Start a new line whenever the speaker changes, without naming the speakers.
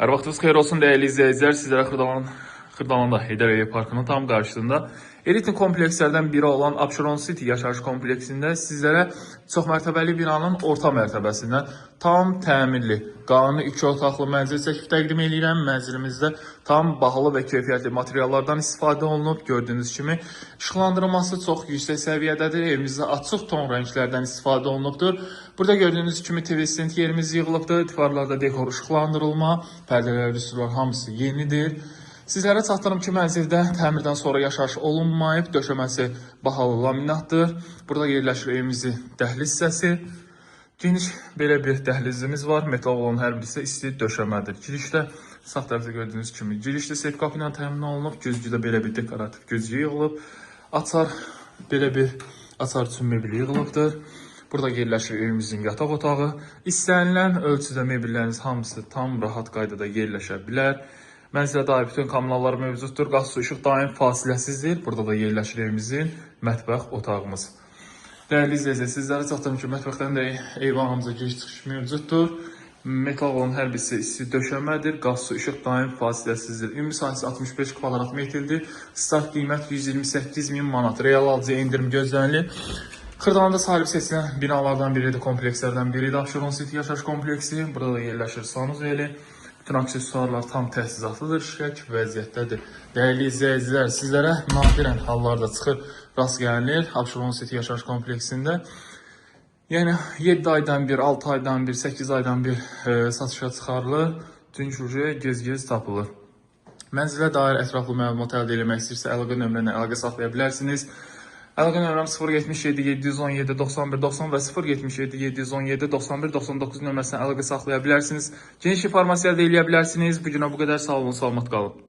Hər vaxtınız xeyir olsun dəyərli izləyicilər. Sizlərə Xırdalanda Heydər Əliyev Parkının tam qarşısında elit komplekslərdən biri olan Abşeron City yaşayış kompleksində sizlərə çoxmərtəbəli binanın orta mərtəbəsindən tam təmirli, qanuni 2 otaqlı mənzil çəkib təqdim edirəm. Mənzilimizdə tam bahalı və keyfiyyətli materiallardan istifadə olunub. Gördüyünüz kimi işıqlandırılması çox yüksək səviyyədədir. Evimizdə açıq ton rənglərdən istifadə olunubdur. Burada gördüyünüz kimi TV stand yerimiz yığılıbdır. Divarlarda dekor işıqlandırılma, pərdələr, rüsuvlar hamısı yenidir. Sizlərə çatdırım ki, mənzildə təmirdən sonra yaşayış olunmayıb, döşəməsi bahalı laminatdır. Burada yerləşir evimizin dəhliz hissəsi. Geniş belə bir dəhlizimiz var. Metal olan hər birisi isti döşəmədir. Girişdə sağ tərəfdə gördüyünüz kimi girişdə seyf qapı ilə təmin olunub. Güzgüdə belə bir dekorativ güzgü yığılıb. Açar belə bir açar üçün mebel yığılıbdır. Burada yerləşir evimizin yataq otağı. İstənilən ölçüdə mebelləriniz hamısı tam rahat qaydada yerləşə bilər. Mənzilə dair bütün kommunallar mövcuddur. Qaz, su, işıq daim fasiləsizdir. Burada da yerləşir evimizin mətbəx otağımız. Dəyərli izləyicilər, sizlərə çatdırım ki, mətbəxdən də eyvanımıza giriş çıxış mövcuddur. Metal olan hər birisi isti döşəmədir. Qaz, su, işıq daim fasiləsizdir. Ümumi sahəsi 65 kvadrat metrdir. Start qiymət 128.000 manat. Real alıcıya endirim gözlənilir. Xırdalanda sahib seçilən binalardan biridir, komplekslərdən biridir. Abşeron City yaşayış kompleksi. Burada da yerləşir sanuzeli. Bütün aksesuarlar tam təsisatlıdır, şək vəziyyətdədir. Dəyərli izləyicilər, sizlərə nadirən hallarda çıxır, rast gəlinir Abşeron City yaşayış kompleksində. Yəni 7 aydan bir, 6 aydan bir, 8 aydan bir satışa çıxarılır. Çünki gez-gez tapılır. Mənzilə dair ətraflı məlumat əldə etmək istəyirsə, əlaqə nömrələ əlaqə saxlaya bilərsiniz. Əlaqə nömrəm 077 717 91 90 və 077 717 91 99 nömrəsindən əlaqə saxlaya bilərsiniz. Geniş informasiya əldə edə bilərsiniz. Bu günə bu qədər. Sağ olun, salamat qalın.